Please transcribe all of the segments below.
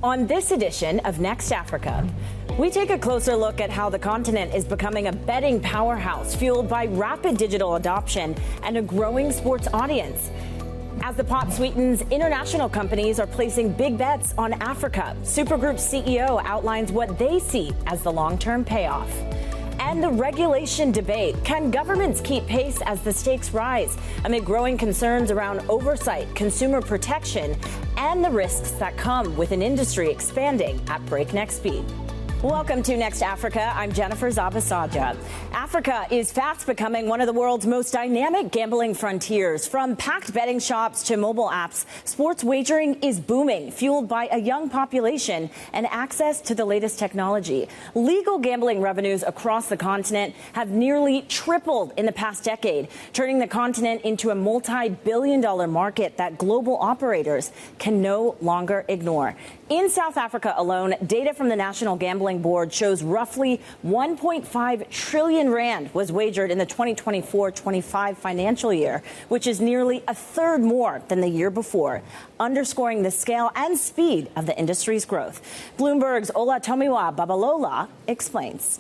On this edition of Next Africa, we take a closer look at how the continent is becoming a betting powerhouse fueled by rapid digital adoption and a growing sports audience. As the pot sweetens, international companies are placing big bets on Africa. Supergroup's CEO outlines what they see as the long-term payoff. And the regulation debate. Can governments keep pace as the stakes rise amid growing concerns around oversight, consumer protection, and the risks that come with an industry expanding at breakneck speed? Welcome to Next Africa. I'm Jennifer Zabasajja. Africa is fast becoming one of the world's most dynamic gambling frontiers. From packed betting shops to mobile apps, sports wagering is booming, fueled by a young population and access to the latest technology. Legal gambling revenues across the continent have nearly tripled in the past decade, turning the continent into a multi-billion-dollar market that global operators can no longer ignore. In South Africa alone, data from the National Gambling Board shows roughly 1.5 trillion rand was wagered in the 2024-25 financial year, which is nearly a third more than the year before, underscoring the scale and speed of the industry's growth. Bloomberg's Olatomiwa Babalola explains.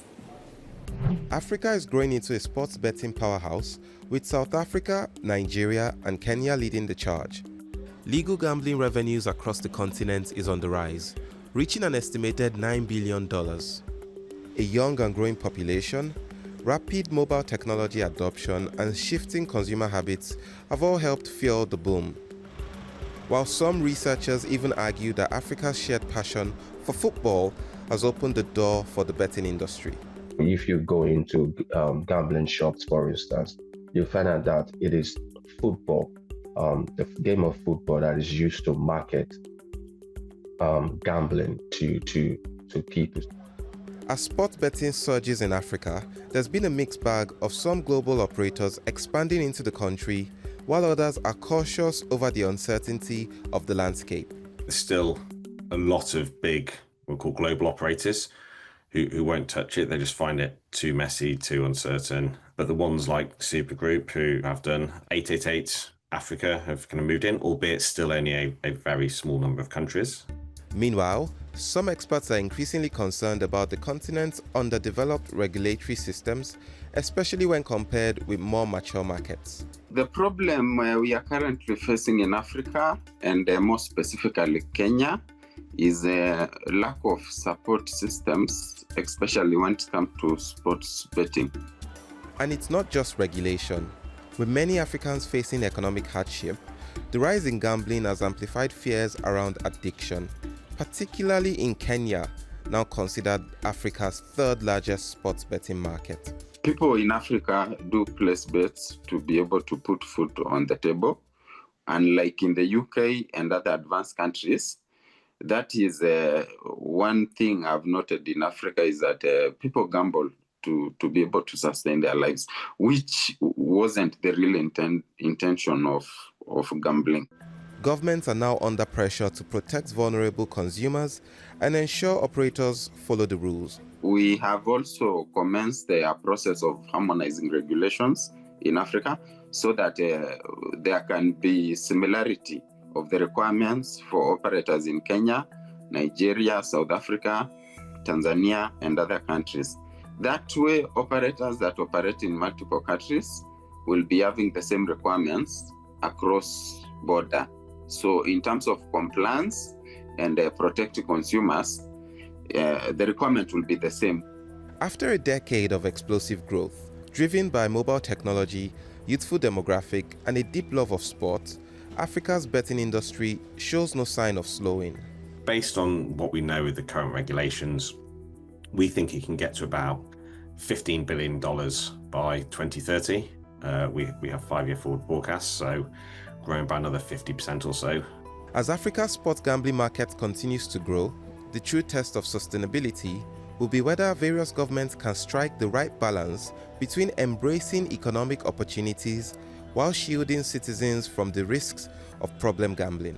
Africa is growing into a sports betting powerhouse, with South Africa, Nigeria, and Kenya leading the charge. Legal gambling revenues across the continent is on the rise, reaching an estimated $9 billion. A young and growing population, rapid mobile technology adoption, and shifting consumer habits have all helped fuel the boom. While some researchers even argue that Africa's shared passion for football has opened the door for the betting industry. If you go into gambling shops, for instance, you find out that it is football, the game of football that is used to market gambling to people. As sports betting surges in Africa, there's been a mixed bag of some global operators expanding into the country, while others are cautious over the uncertainty of the landscape. There's still a lot of big, we'll call global operators, who won't touch it. They just find it too messy, too uncertain. But the ones like Supergroup, who have done 888 Africa, have kind of moved in, albeit still only a very small number of countries. Meanwhile, some experts are increasingly concerned about the continent's underdeveloped regulatory systems, especially when compared with more mature markets. The problem we are currently facing in Africa, and more specifically Kenya, is a lack of support systems, especially when it comes to sports betting. And it's not just regulation. With many Africans facing economic hardship, the rise in gambling has amplified fears around addiction, particularly in Kenya, now considered Africa's third largest sports betting market. People in Africa do place bets to be able to put food on the table. And like in the UK and other advanced countries, that is one thing I've noted in Africa is that people gamble to be able to sustain their lives, which wasn't the real intention of gambling. Governments are now under pressure to protect vulnerable consumers and ensure operators follow the rules. We have also commenced a process of harmonizing regulations in Africa so that there can be similarity of the requirements for operators in Kenya, Nigeria, South Africa, Tanzania, and other countries. That way, operators that operate in multiple countries will be having the same requirements across border. So in terms of compliance and protecting consumers, the requirement will be the same. After a decade of explosive growth, driven by mobile technology, youthful demographic, and a deep love of sport, Africa's betting industry shows no sign of slowing. Based on what we know with the current regulations, we think it can get to about $15 billion by 2030. We have 5-year forward forecasts, so growing by another 50% or so. As Africa's sports gambling market continues to grow, the true test of sustainability will be whether various governments can strike the right balance between embracing economic opportunities while shielding citizens from the risks of problem gambling.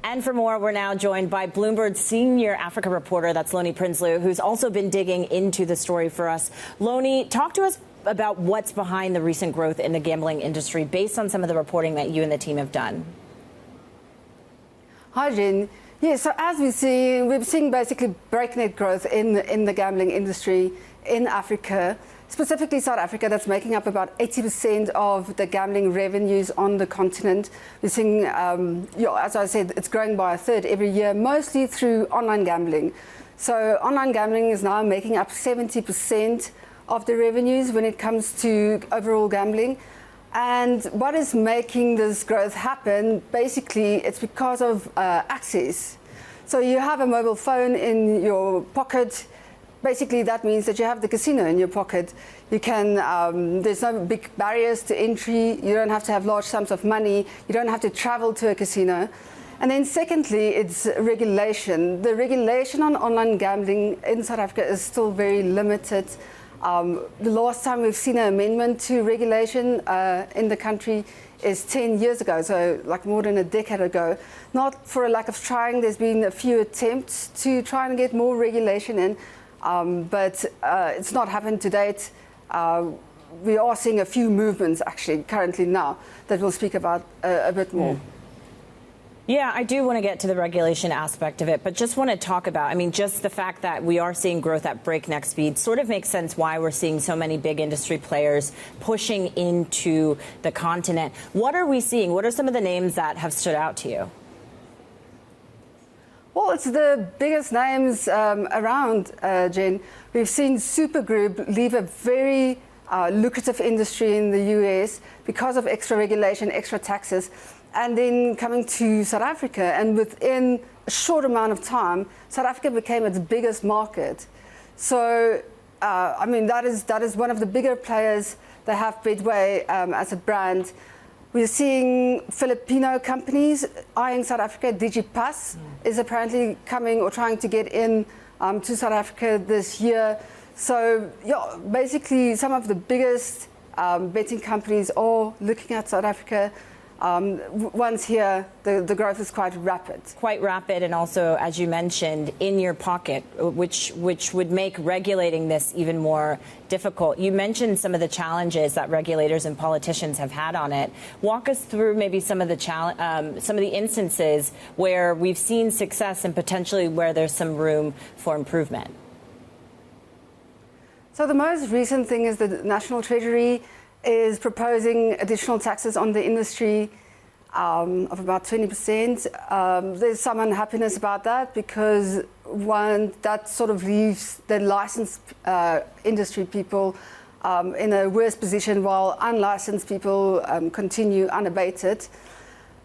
And for more, we're now joined by Bloomberg's senior Africa reporter, that's Loni Prinsloo, who's also been digging into the story for us. Loni, talk to us about what's behind the recent growth in the gambling industry based on some of the reporting that you and the team have done. Hi, Jen. Yeah, so as we're seeing basically breakneck growth in the gambling industry in Africa, specifically South Africa, that's making up about 80% of the gambling revenues on the continent. We're seeing, as I said, it's growing by a third every year, mostly through online gambling. So online gambling is now making up 70% of the revenues when it comes to overall gambling. And what is making this growth happen? Basically, it's because of access. So you have a mobile phone in your pocket. Basically, that means that you have the casino in your pocket. You can, there's no big barriers to entry. You don't have to have large sums of money. You don't have to travel to a casino. And then secondly, it's regulation. The regulation on online gambling in South Africa is still very limited. The last time we've seen an amendment to regulation in the country is 10 years ago, so like more than a decade ago. Not for a lack of trying, there's been a few attempts to try and get more regulation in, but it's not happened to date. We are seeing a few movements actually currently now that we'll speak about a bit more. Yeah, I do want to get to the regulation aspect of it, but just want to talk about, I mean, just the fact that we are seeing growth at breakneck speed sort of makes sense why we're seeing so many big industry players pushing into the continent. What are we seeing? What are some of the names that have stood out to you? Well, it's the biggest names around, Jen. We've seen Super Group leave a very lucrative industry in the US because of extra regulation, extra taxes. And then coming to South Africa, and within a short amount of time, South Africa became its biggest market. So, I mean, that is one of the bigger players that have Betway as a brand. We're seeing Filipino companies eyeing South Africa. DigiPass is apparently coming or trying to get in to South Africa this year. So, yeah, basically, some of the biggest betting companies are looking at South Africa. Once here, the growth is quite rapid. Quite rapid, and also, as you mentioned, in your pocket, which would make regulating this even more difficult. You mentioned some of the challenges that regulators and politicians have had on it. Walk us through maybe some of the instances where we've seen success and potentially where there's some room for improvement. So the most recent thing is the National Treasury is proposing additional taxes on the industry of about 20%. There's some unhappiness about that because, one, that sort of leaves the licensed industry people in a worse position while unlicensed people continue unabated.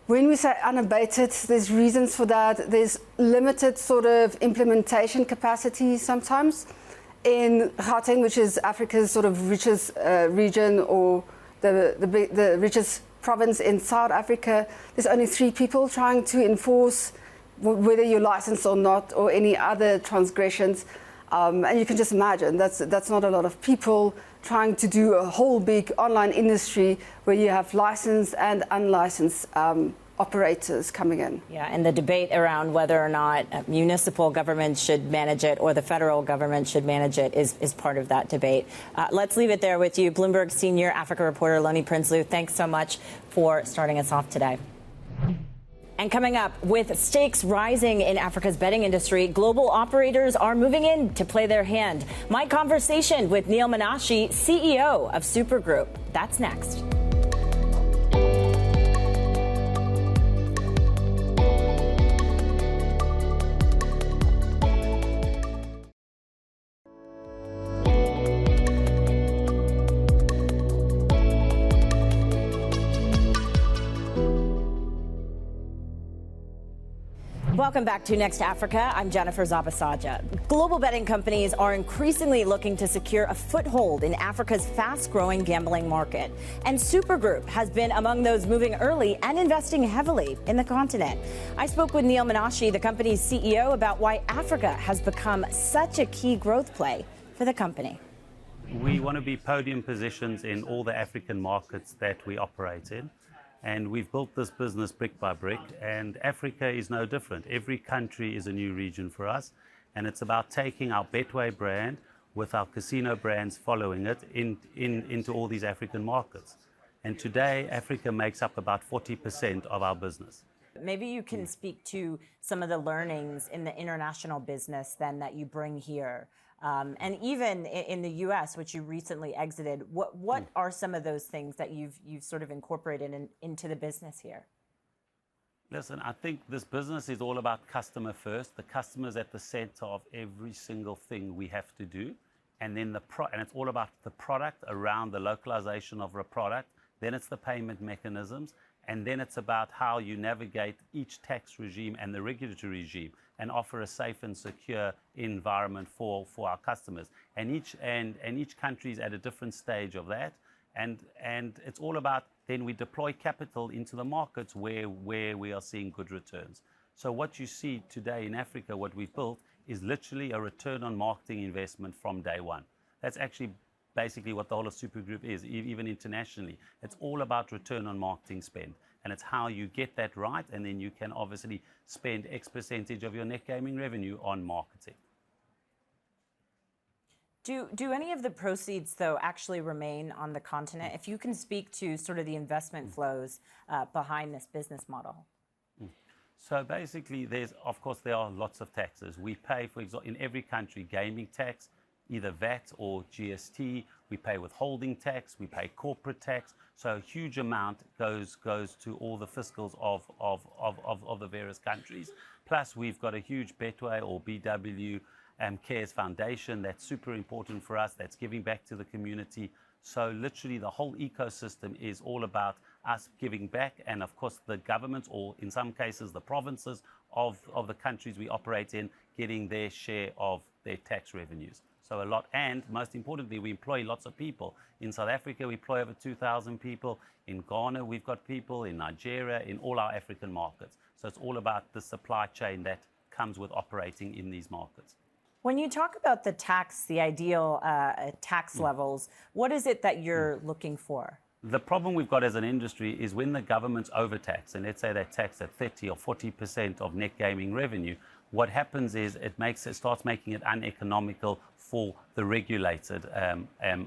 When we say unabated, there's reasons for that. There's limited sort of implementation capacity sometimes. In Gauteng, which is Africa's sort of richest region or the richest province in South Africa, there's only 3 people trying to enforce whether you're licensed or not or any other transgressions. And you can just imagine that's not a lot of people trying to do a whole big online industry where you have licensed and unlicensed operators coming in. Yeah, and the debate around whether or not municipal governments should manage it or the federal government should manage it is part of that debate. Let's leave it there with you. Bloomberg senior Africa reporter Loni Prinsloo, thanks so much for starting us off today. And coming up, with stakes rising in Africa's betting industry, global operators are moving in to play their hand. My conversation with Neal Menashe, CEO of Super Group. That's next. Welcome back to Next Africa. I'm Jennifer Zabasajja. Global betting companies are increasingly looking to secure a foothold in Africa's fast-growing gambling market. And Super Group has been among those moving early and investing heavily in the continent. I spoke with Neal Menashe, the company's CEO, about why Africa has become such a key growth play for the company. We want to be podium positions in all the African markets that we operate in. And we've built this business brick by brick, and Africa is no different. Every country is a new region for us, and it's about taking our Betway brand with our casino brands following it into all these African markets. And today, Africa makes up about 40% of our business. Maybe you can speak to some of the learnings in the international business then that you bring here. And even in the U.S., which you recently exited, what are some of those things that you've sort of incorporated into the business here? Listen, I think this business is all about customer first. The customer is at the center of every single thing we have to do. And then and it's all about the product, around the localization of a product. Then it's the payment mechanisms. And then it's about how you navigate each tax regime and the regulatory regime and offer a safe and secure environment for our customers. And each country is at a different stage of that. And it's all about then we deploy capital into the markets where we are seeing good returns. So what you see today in Africa, what we've built, is literally a return on marketing investment from day one. That's actually basically what the whole of Super Group is, even internationally. It's all about return on marketing spend. And it's how you get that right, and then you can obviously spend X percentage of your net gaming revenue on marketing. Do any of the proceeds, though, actually remain on the continent? If you can speak to sort of the investment flows behind this business model. So basically, of course, there are lots of taxes. We pay, for example, in every country, gaming tax, either VAT or GST. We pay withholding tax. We pay corporate tax. So a huge amount goes to all the fiscals of the various countries. Plus, we've got a huge Betway or BW Cares Foundation that's super important for us. That's giving back to the community. So literally, the whole ecosystem is all about us giving back, and of course the governments, or in some cases the provinces of the countries we operate in, getting their share of their tax revenues. So a lot, and most importantly, we employ lots of people. In South Africa, we employ over 2,000 people. In Ghana, we've got people. In Nigeria, in all our African markets. So it's all about the supply chain that comes with operating in these markets. When you talk about the ideal tax levels, what is it that you're looking for? The problem we've got as an industry is when the government's overtax, and let's say they tax at 30 or 40% of net gaming revenue, what happens is it starts making it uneconomical for the regulated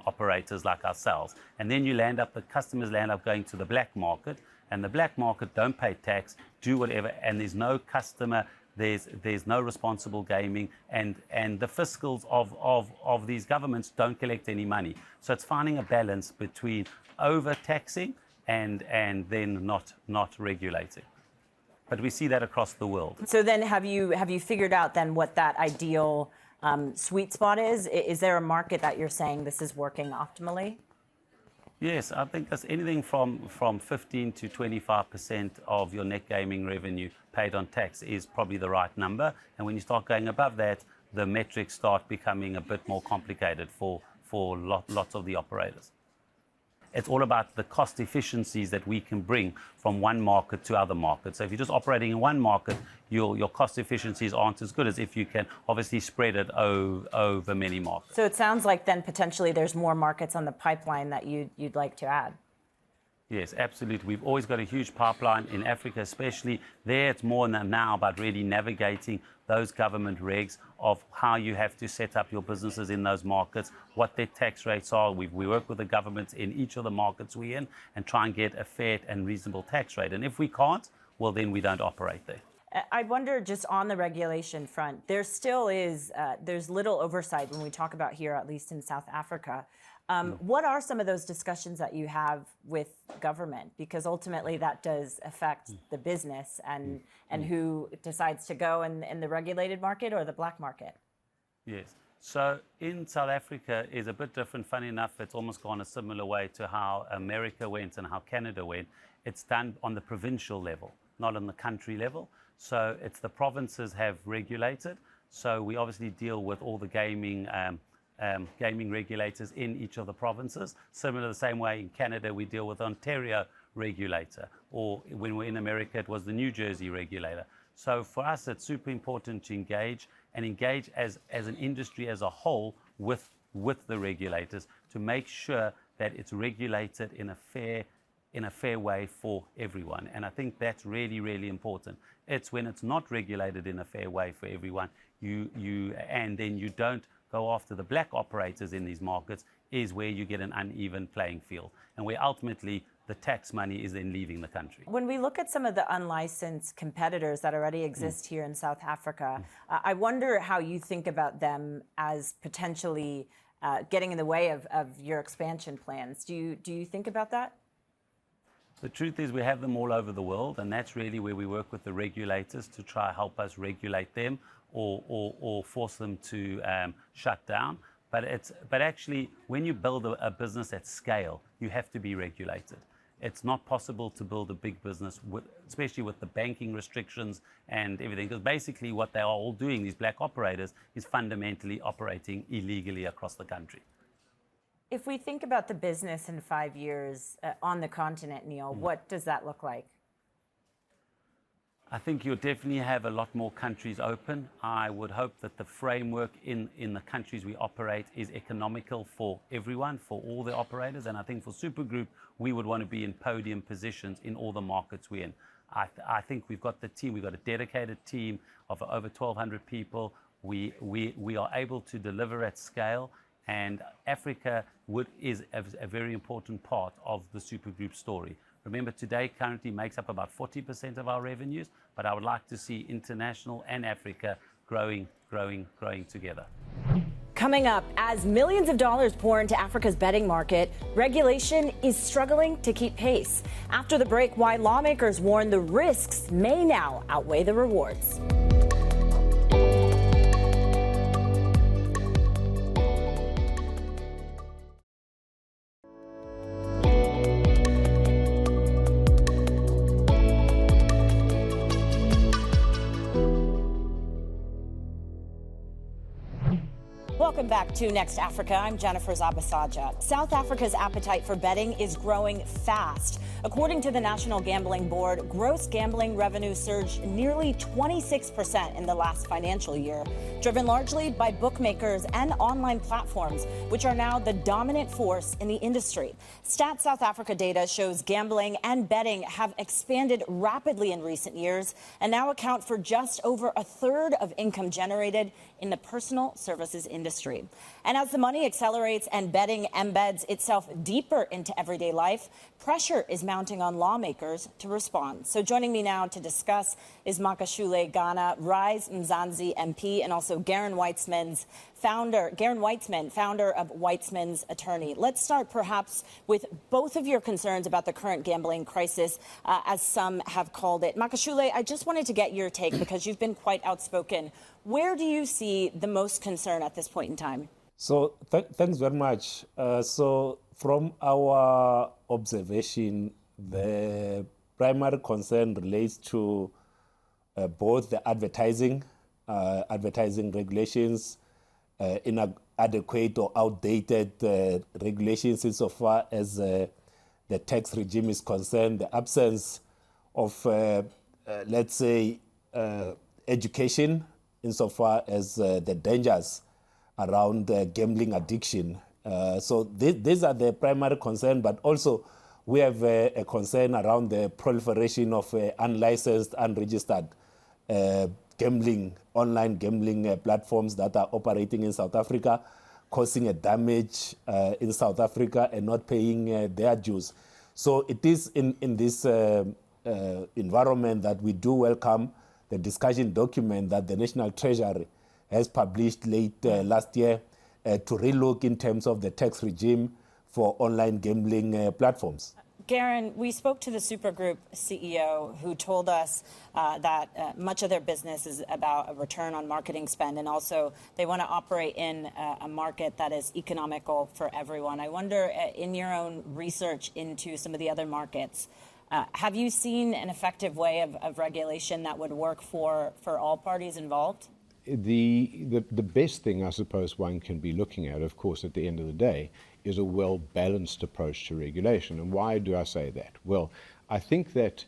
operators like ourselves. And then the customers land up going to the black market, and the black market don't pay tax, do whatever, and there's no customer, there's no responsible gaming, and the fiscals of these governments don't collect any money. So it's finding a balance between overtaxing and then not regulating. But we see that across the world. So then have you figured out then what that ideal sweet spot is? Is there a market that you're saying this is working optimally? Yes, I think that's anything from 15 to 25% of your net gaming revenue paid on tax is probably the right number. And when you start going above that, the metrics start becoming a bit more complicated for lots of the operators. It's all about the cost efficiencies that we can bring from one market to other markets. So if you're just operating in one market, your cost efficiencies aren't as good as if you can obviously spread it over many markets. So it sounds like then potentially there's more markets on the pipeline that you'd like to add. Yes, absolutely. We've always got a huge pipeline in Africa, especially there. It's more now about really navigating those government regs of how you have to set up your businesses in those markets, what their tax rates are. We work with the governments in each of the markets we're in and try and get a fair and reasonable tax rate. And if we can't, well, then we don't operate there. I wonder, just on the regulation front, there still is, there's little oversight when we talk about here, at least in South Africa. What are some of those discussions that you have with government? Because ultimately that does affect the business and who decides to go in the regulated market or the black market. Yes. So in South Africa is a bit different. Funny enough, it's almost gone a similar way to how America went and how Canada went. It's done on the provincial level, not on the country level. So it's the provinces have regulated. So we obviously deal with all the gaming regulators in each of the provinces. Similar the same way in Canada, we deal with Ontario regulator, or when we're in America, it was the New Jersey regulator. So for us, it's super important to engage as an industry as a whole with the regulators to make sure that it's regulated in a fair way for everyone. And I think that's really, really important. It's when it's not regulated in a fair way for everyone, and then you don't go after the black operators in these markets, is where you get an uneven playing field, and where ultimately the tax money is then leaving the country. When we look at some of the unlicensed competitors that already exist here in South Africa, I wonder how you think about them as potentially getting in the way of your expansion plans. Do you think about that? The truth is we have them all over the world, and that's really where we work with the regulators to try help us regulate them or force them to shut down. But actually, when you build a business at scale, you have to be regulated. It's not possible to build a big business, especially with the banking restrictions and everything, because basically what they are all doing, these black operators, is fundamentally operating illegally across the country. If we think about the business in 5 years on the continent, Neal, what does that look like? I think you'll definitely have a lot more countries open. I would hope that the framework in the countries we operate is economical for everyone, for all the operators. And I think for Super Group, we would want to be in podium positions in all the markets we're in. I think we've got the team, we've got a dedicated team of over 1,200 people. We are able to deliver at scale. And Africa is a very important part of the Super Group story. Remember, today currently makes up about 40% of our revenues, but I would like to see international and Africa growing together. Coming up, as millions of dollars pour into Africa's betting market, regulation is struggling to keep pace. After the break, why lawmakers warn the risks may now outweigh the rewards. Welcome back to Next Africa. I'm Jennifer Zabasajja. South Africa's appetite for betting is growing fast. According to the National Gambling Board, gross gambling revenue surged nearly 26% in the last financial year, driven largely by bookmakers and online platforms, which are now the dominant force in the industry. Stats South Africa data shows gambling and betting have expanded rapidly in recent years and now account for just over a third of income generated in the personal services industry. And as the money accelerates and betting embeds itself deeper into everyday life, pressure is mounting on lawmakers to respond. So joining me now to discuss is Makashule, Gana, Rise Mzansi MP, and also Garron Whitesman, founder of Whitesmans Attorney. Let's start perhaps with both of your concerns about the current gambling crisis, as some have called it. Makashule, I just wanted to get your take because you've been quite outspoken. Where do you see the most concern at this point in time? So thanks very much. So from our observation, the primary concern relates to both the advertising regulations, inadequate or outdated regulations insofar as the tax regime is concerned, the absence of, let's say, education insofar as the dangers around gambling addiction. So these are the primary concern, but also we have a concern around the proliferation of unlicensed, unregistered online gambling platforms that are operating in South Africa, causing a damage in South Africa and not paying their dues. So it is in this environment that we do welcome the discussion document that the National Treasury has published late last year to relook in terms of the tax regime for online gambling platforms. Garron, we spoke to the Super Group CEO who told us that much of their business is about a return on marketing spend, and also they want to operate in a market that is economical for everyone. I wonder, in your own research into some of the other markets, have you seen an effective way of regulation that would work for all parties involved? The best thing, I suppose, one can be looking at, of course, at the end of the day, is a well-balanced approach to regulation. And why do I say that? Well, I think that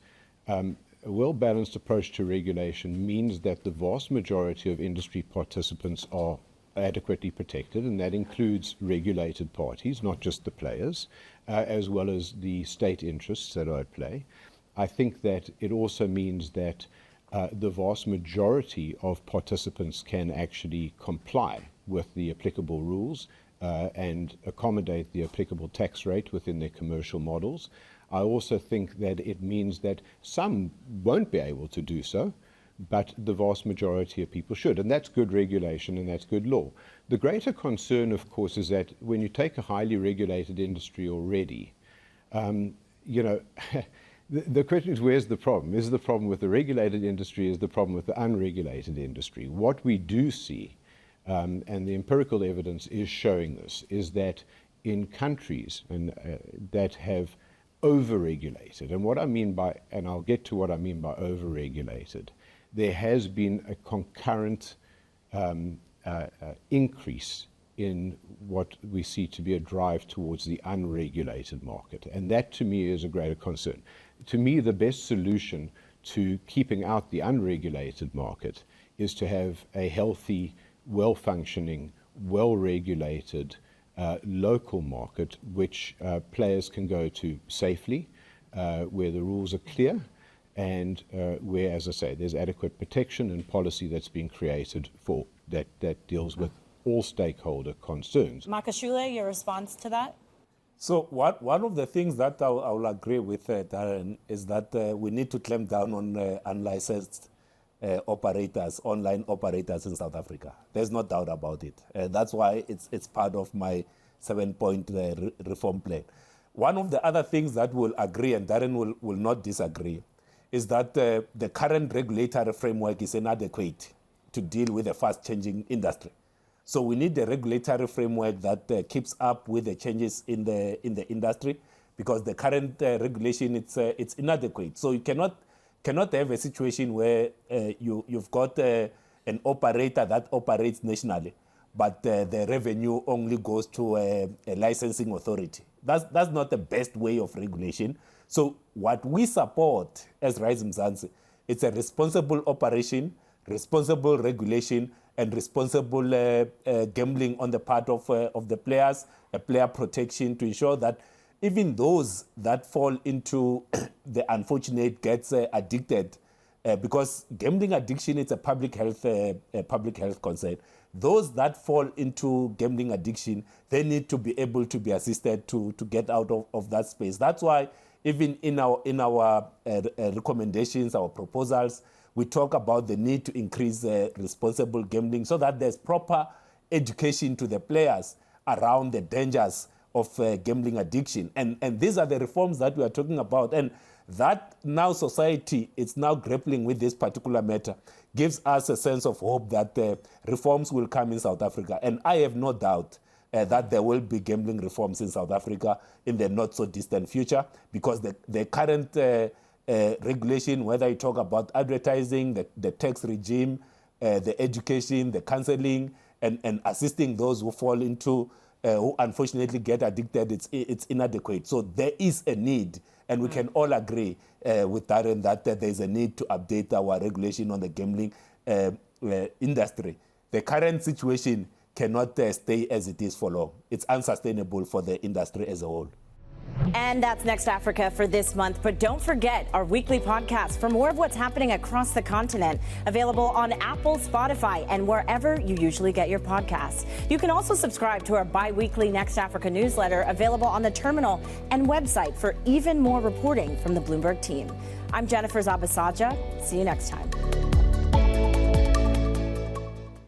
a well-balanced approach to regulation means that the vast majority of industry participants are adequately protected, and that includes regulated parties, not just the players, as well as the state interests that are at play. I think that it also means that the vast majority of participants can actually comply with the applicable rules and accommodate the applicable tax rate within their commercial models. I also think that it means that some won't be able to do so, but the vast majority of people should. And that's good regulation and that's good law. The greater concern, of course, is that when you take a highly regulated industry already, you know, the question is, where's the problem? Is the problem with the regulated industry? Is the problem with the unregulated industry? What we do see, and the empirical evidence is showing this, is that in countries that have over-regulated, and what I mean by, and I'll get to what I mean by over-regulated, there has been a concurrent increase in what we see to be a drive towards the unregulated market. And that, to me, is a greater concern. To me, the best solution to keeping out the unregulated market is to have a healthy, well-functioning, well-regulated local market, which players can go to safely, where the rules are clear, and where, as I say, there's adequate protection and policy that's being created for that deals with all stakeholder concerns. Makashule, your response to that? So one of the things that I will agree with Darren is that we need to clamp down on unlicensed operators, online operators in South Africa. There's no doubt about it. That's why it's part of my 7-point reform plan. One of the other things that we'll agree, and Darren will not disagree, is that the current regulatory framework is inadequate to deal with a fast-changing industry. So we need a regulatory framework that keeps up with the changes in the industry, because the current regulation it's inadequate. So you cannot have a situation where you've got an operator that operates nationally, but the revenue only goes to a licensing authority. That's not the best way of regulation. So what we support as Rise Mzansi, it's a responsible operation, responsible regulation, and responsible gambling on the part of the players, a player protection to ensure that even those that fall into the unfortunate gets addicted, because gambling addiction is a public health concern. Those that fall into gambling addiction, they need to be able to be assisted to get out of that space. That's why even in our recommendations, our proposals, we talk about the need to increase responsible gambling so that there's proper education to the players around the dangers of gambling addiction. And these are the reforms that we are talking about. And that now society is now grappling with this particular matter gives us a sense of hope that reforms will come in South Africa. And I have no doubt that there will be gambling reforms in South Africa in the not so distant future, because the current regulation, whether you talk about advertising, the tax regime, the education, the counseling, and assisting those who fall into, who unfortunately get addicted, it's inadequate. So there is a need, and we can all agree with Darren that there is a need to update our regulation on the gambling industry. The current situation cannot stay as it is for long. It's unsustainable for the industry as a whole. And that's Next Africa for this month. But don't forget our weekly podcast for more of what's happening across the continent, available on Apple, Spotify, and wherever you usually get your podcasts. You can also subscribe to our bi-weekly Next Africa newsletter, available on the terminal and website for even more reporting from the Bloomberg team. I'm Jennifer Zabasajja. See you next time.